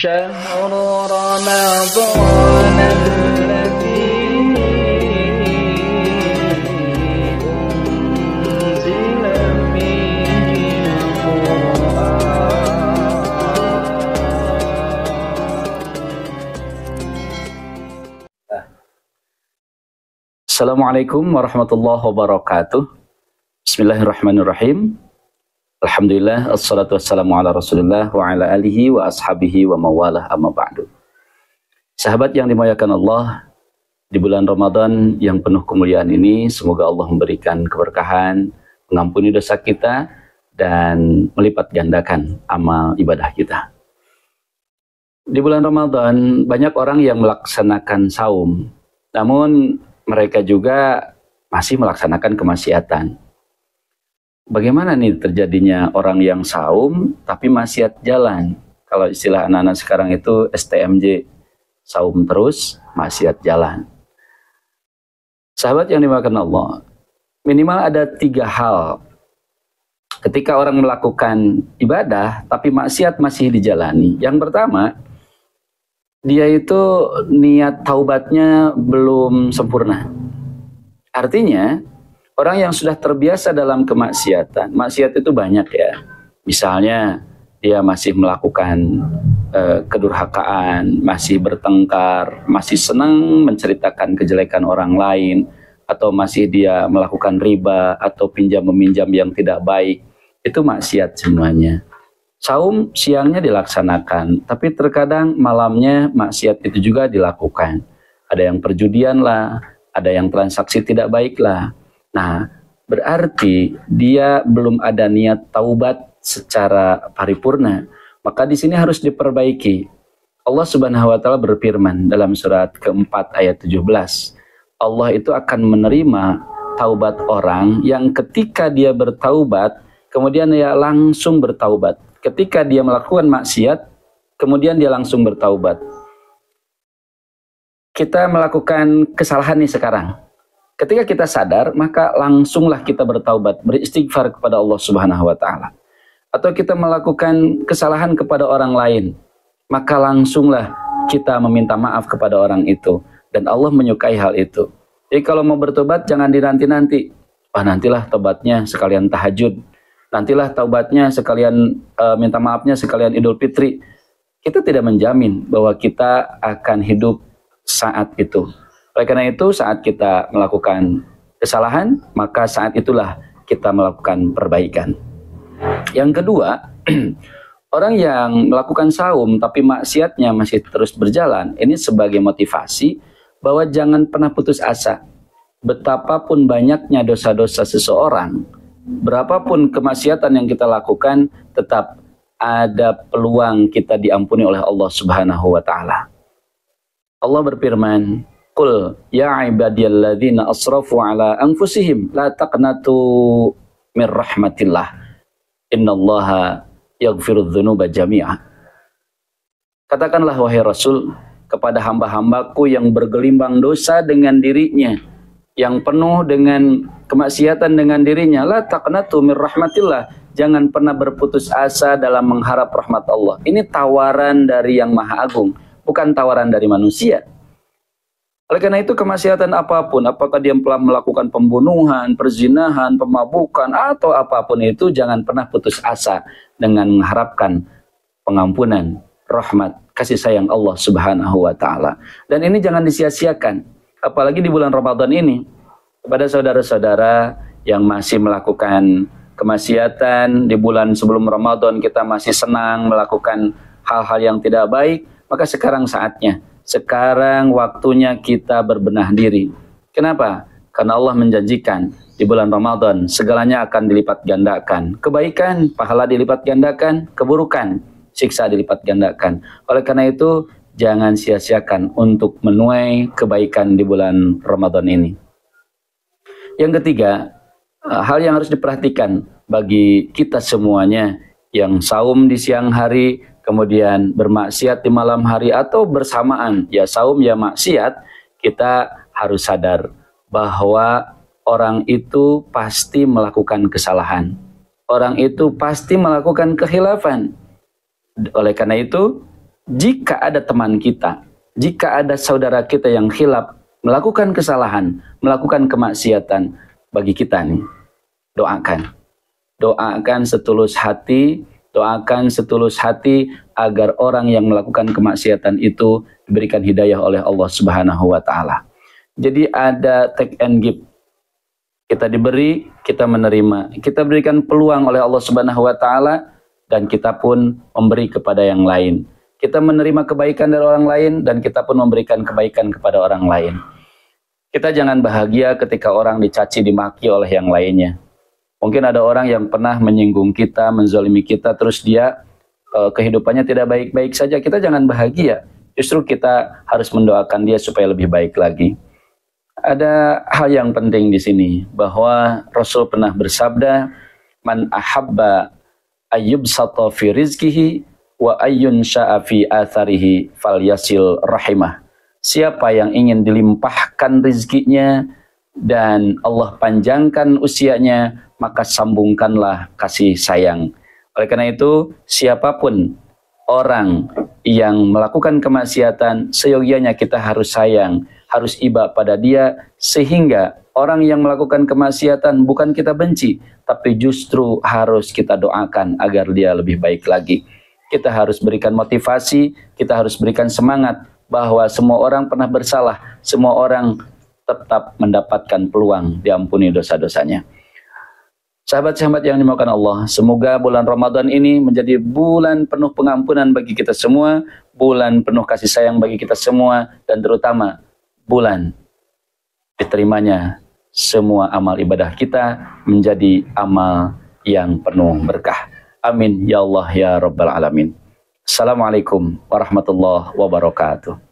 شهر رمضان الذي أنزل فيه القرآن. Assalamualaikum warahmatullahi wabarakatuh. Bismillahirrahmanirrahim. Alhamdulillah, assalatu wassalamu ala rasulillah wa ala alihi wa ashabihi wa mawalah amma ba'du. Sahabat yang dimuliakan Allah, di bulan Ramadan yang penuh kemuliaan ini, semoga Allah memberikan keberkahan, mengampuni dosa kita, dan melipat gandakan amal ibadah kita. Di bulan Ramadan, banyak orang yang melaksanakan saum, namun mereka juga masih melaksanakan kemaksiatan. Bagaimana nih terjadinya orang yang saum tapi maksiat jalan? Kalau istilah anak-anak sekarang itu STMJ, saum terus, maksiat jalan. Sahabat yang dimuliakan Allah, minimal ada 3 hal ketika orang melakukan ibadah tapi maksiat masih dijalani. Yang pertama, dia itu niat taubatnya belum sempurna. Artinya, orang yang sudah terbiasa dalam kemaksiatan, maksiat itu banyak ya. Misalnya, dia masih melakukan kedurhakaan, masih bertengkar, masih senang menceritakan kejelekan orang lain, atau masih dia melakukan riba, atau pinjam-meminjam yang tidak baik. Itu maksiat semuanya. Saum siangnya dilaksanakan, tapi terkadang malamnya maksiat itu juga dilakukan. Ada yang perjudian lah, ada yang transaksi tidak baik lah. Nah, berarti dia belum ada niat taubat secara paripurna. Maka di sini harus diperbaiki. Allah Subhanahu wa taala berfirman dalam surat keempat ayat 17. Allah itu akan menerima taubat orang yang ketika dia bertaubat, kemudian dia langsung bertaubat. Ketika dia melakukan maksiat, kemudian dia langsung bertaubat. Kita melakukan kesalahan nih sekarang. Ketika kita sadar, maka langsunglah kita bertaubat, beristighfar kepada Allah Subhanahu wa taala. Atau kita melakukan kesalahan kepada orang lain, maka langsunglah kita meminta maaf kepada orang itu, dan Allah menyukai hal itu. Jadi kalau mau bertobat jangan dinanti-nanti. Nantilah tobatnya sekalian tahajud. Nantilah taubatnya sekalian minta maafnya sekalian Idul Fitri. Kita tidak menjamin bahwa kita akan hidup saat itu. Oleh karena itu, saat kita melakukan kesalahan, maka saat itulah kita melakukan perbaikan. Yang kedua, orang yang melakukan saum tapi maksiatnya masih terus berjalan, ini sebagai motivasi bahwa jangan pernah putus asa. Betapapun banyaknya dosa-dosa seseorang, berapapun kemaksiatan yang kita lakukan, tetap ada peluang kita diampuni oleh Allah Subhanahu wa taala. Allah berfirman, "Qul ya ibadiyalladzina asrafu ala anfusihim la taqnatu mir rahmatillah. Innallaha yaghfirudz dzunuba jami'a." Katakanlah wahai Rasul kepada hamba-hambaku yang bergelimbang dosa dengan dirinya, yang penuh dengan kemaksiatan dengan dirinya, la taqnatu mir rahmatillah. Jangan pernah berputus asa dalam mengharap rahmat Allah. Ini tawaran dari Yang Maha Agung, bukan tawaran dari manusia. Oleh karena itu kemaksiatan apapun, apakah dia telah melakukan pembunuhan, perzinahan, pemabukan, atau apapun itu, jangan pernah putus asa dengan mengharapkan pengampunan, rahmat, kasih sayang Allah Subhanahu wa taala. Dan ini jangan disia-siakan, apalagi di bulan Ramadan ini. Kepada saudara-saudara yang masih melakukan kemaksiatan, di bulan sebelum Ramadan kita masih senang melakukan hal-hal yang tidak baik, maka sekarang saatnya. Sekarang waktunya kita berbenah diri. Kenapa? Karena Allah menjanjikan di bulan Ramadan segalanya akan dilipat gandakan. Kebaikan, pahala dilipat gandakan. Keburukan, siksa dilipat gandakan. Oleh karena itu, jangan sia-siakan untuk menuai kebaikan di bulan Ramadan ini. Yang ketiga, hal yang harus diperhatikan bagi kita semuanya yang saum di siang hari, kemudian bermaksiat di malam hari atau bersamaan, ya saum ya maksiat, kita harus sadar bahwa orang itu pasti melakukan kesalahan. Orang itu pasti melakukan kekhilafan. Oleh karena itu, jika ada teman kita, jika ada saudara kita yang khilaf, melakukan kesalahan, melakukan kemaksiatan, bagi kita nih, doakan. Doakan setulus hati, agar orang yang melakukan kemaksiatan itu diberikan hidayah oleh Allah Subhanahu wa taala. Jadi ada take and give. Kita diberi, kita menerima. Kita berikan peluang oleh Allah Subhanahu wa taala dan kita pun memberi kepada yang lain. Kita menerima kebaikan dari orang lain dan kita pun memberikan kebaikan kepada orang lain. Kita jangan bahagia ketika orang dicaci dimaki oleh yang lainnya. Mungkin ada orang yang pernah menyinggung kita, menzalimi kita, terus dia kehidupannya tidak baik-baik saja. Kita jangan bahagia. Justru kita harus mendoakan dia supaya lebih baik lagi. Ada hal yang penting di sini, bahwa Rasul pernah bersabda, "Man ahabba ayyubsata fi rizkihi wa ayyun sya'a fi atharihi falyasil rahimah." Siapa yang ingin dilimpahkan rizkinya dan Allah panjangkan usianya, maka sambungkanlah kasih sayang. Oleh karena itu, siapapun orang yang melakukan kemaksiatan, seyogyanya kita harus sayang, harus iba pada dia, sehingga orang yang melakukan kemaksiatan bukan kita benci, tapi justru harus kita doakan agar dia lebih baik lagi. Kita harus berikan motivasi, kita harus berikan semangat, bahwa semua orang pernah bersalah, semua orang tetap mendapatkan peluang diampuni dosa-dosanya. Sahabat-sahabat yang dimuliakan Allah, semoga bulan Ramadan ini menjadi bulan penuh pengampunan bagi kita semua, bulan penuh kasih sayang bagi kita semua, dan terutama bulan diterimanya semua amal ibadah kita menjadi amal yang penuh berkah. Amin ya Allah ya Rabbal Alamin. Assalamualaikum warahmatullahi wabarakatuh.